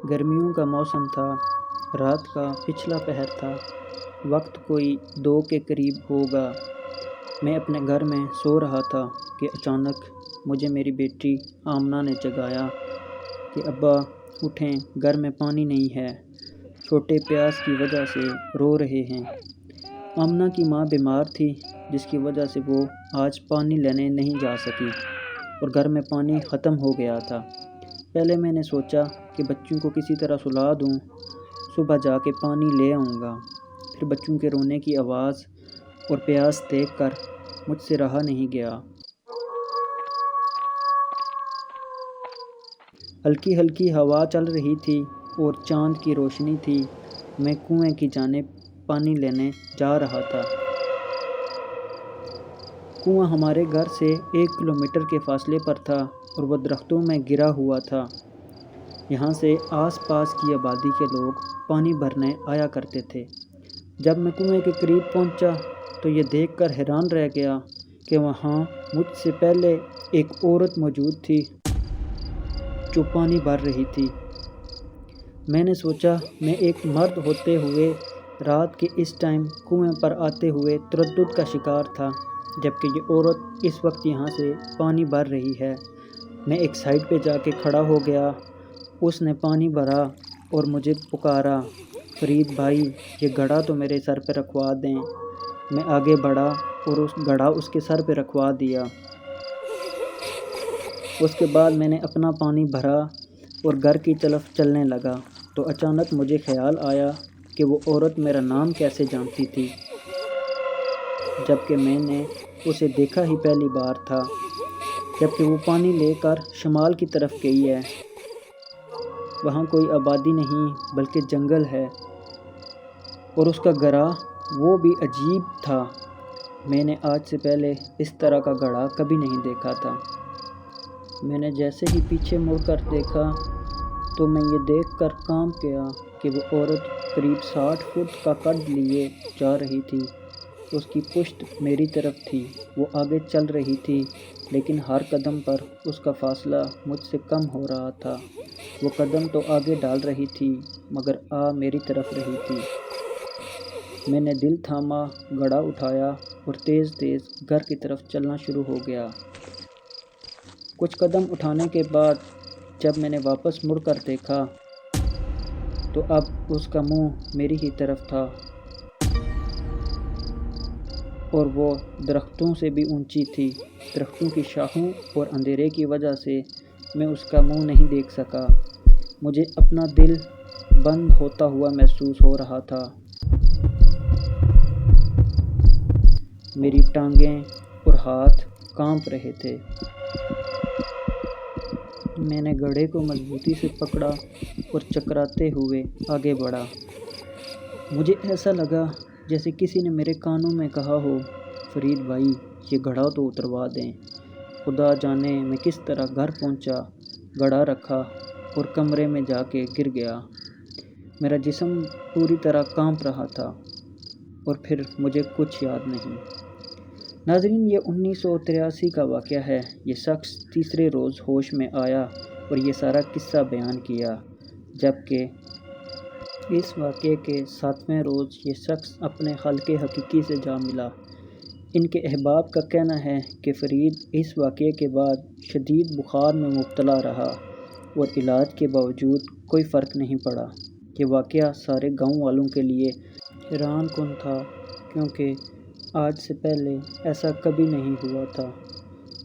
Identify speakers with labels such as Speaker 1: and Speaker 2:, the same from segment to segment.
Speaker 1: گرمیوں کا موسم تھا، رات کا پچھلا پہر تھا، وقت کوئی 2 کے قریب ہوگا۔ میں اپنے گھر میں سو رہا تھا کہ اچانک مجھے میری بیٹی آمنہ نے جگایا کہ ابا اٹھیں، گھر میں پانی نہیں ہے، چھوٹے پیاس کی وجہ سے رو رہے ہیں۔ آمنہ کی ماں بیمار تھی، جس کی وجہ سے وہ آج پانی لینے نہیں جا سکی اور گھر میں پانی ختم ہو گیا تھا۔ پہلے میں نے سوچا کہ بچوں کو کسی طرح سلا دوں، صبح جا کے پانی لے آؤں گا۔ پھر بچوں کے رونے کی آواز اور پیاس دیکھ کر مجھ سے رہا نہیں گیا۔ ہلکی ہلکی ہوا چل رہی تھی اور چاند کی روشنی تھی۔ میں کنویں کی جانب پانی لینے جا رہا تھا۔ کنواں ہمارے گھر سے 1 کلومیٹر کے فاصلے پر تھا اور وہ درختوں میں گھرا ہوا تھا۔ یہاں سے آس پاس کی آبادی کے لوگ پانی بھرنے آیا کرتے تھے۔ جب میں کنویں کے قریب پہنچا تو یہ دیکھ کر حیران رہ گیا کہ وہاں مجھ سے پہلے ایک عورت موجود تھی جو پانی بھر رہی تھی۔ میں نے سوچا میں ایک مرد ہوتے ہوئے رات کے اس ٹائم کنویں پر آتے ہوئے تردد کا شکار تھا، جبکہ یہ عورت اس وقت یہاں سے پانی بھر رہی ہے۔ میں ایک سائڈ پہ جا کے کھڑا ہو گیا۔ اس نے پانی بھرا اور مجھے پکارا، فرید بھائی، یہ گھڑا تو میرے سر پہ رکھوا دیں۔ میں آگے بڑھا اور گھڑا اس کے سر پہ رکھوا دیا۔ اس کے بعد میں نے اپنا پانی بھرا اور گھر کی طرف چلنے لگا تو اچانک مجھے خیال آیا کہ وہ عورت میرا نام کیسے جانتی تھی، جبکہ میں نے اسے دیکھا ہی پہلی بار تھا، جبکہ وہ پانی لے کر شمال کی طرف گئی ہے۔ وہاں کوئی آبادی نہیں بلکہ جنگل ہے، اور اس کا گھڑا وہ بھی عجیب تھا۔ میں نے آج سے پہلے اس طرح کا گھڑا کبھی نہیں دیکھا تھا۔ میں نے جیسے ہی پیچھے مڑ کر دیکھا تو میں یہ دیکھ کر کانپ گیا کہ وہ عورت قریب 60 فٹ کا قد لیے جا رہی تھی۔ اس کی پشت میری طرف تھی، وہ آگے چل رہی تھی، لیکن ہر قدم پر اس کا فاصلہ مجھ سے کم ہو رہا تھا۔ وہ قدم تو آگے ڈال رہی تھی مگر میری طرف رہی تھی۔ میں نے دل تھاما، گھڑا اٹھایا اور تیز تیز گھر کی طرف چلنا شروع ہو گیا۔ کچھ قدم اٹھانے کے بعد جب میں نے واپس مڑ کر دیکھا تو اب اس کا منہ میری ہی طرف تھا اور وہ درختوں سے بھی اونچی تھی۔ درختوں کی شاخوں اور اندھیرے کی وجہ سے میں اس کا منہ نہیں دیکھ سکا۔ مجھے اپنا دل بند ہوتا ہوا محسوس ہو رہا تھا۔ میری ٹانگیں اور ہاتھ کانپ رہے تھے۔ میں نے گھڑے کو مضبوطی سے پکڑا اور چکراتے ہوئے آگے بڑھا۔ مجھے ایسا لگا جیسے کسی نے میرے کانوں میں کہا ہو، فرید بھائی، یہ گھڑا تو اتروا دیں۔ خدا جانے میں کس طرح گھر پہنچا، گھڑا رکھا اور کمرے میں جا کے گر گیا۔ میرا جسم پوری طرح کانپ رہا تھا اور پھر مجھے کچھ یاد نہیں۔ ناظرین، یہ 1983 کا واقعہ ہے۔ یہ شخص تیسرے روز ہوش میں آیا اور یہ سارا قصہ بیان کیا، جبکہ اس واقعے کے 7ویں روز یہ شخص اپنے خالق حقیقی سے جا ملا۔ ان کے احباب کا کہنا ہے کہ فرید اس واقعے کے بعد شدید بخار میں مبتلا رہا اور علاج کے باوجود کوئی فرق نہیں پڑا۔ یہ واقعہ سارے گاؤں والوں کے لیے حیران کن تھا، کیونکہ آج سے پہلے ایسا کبھی نہیں ہوا تھا۔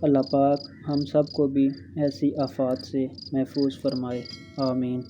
Speaker 1: اللہ پاک ہم سب کو بھی ایسی آفات سے محفوظ فرمائے، آمین۔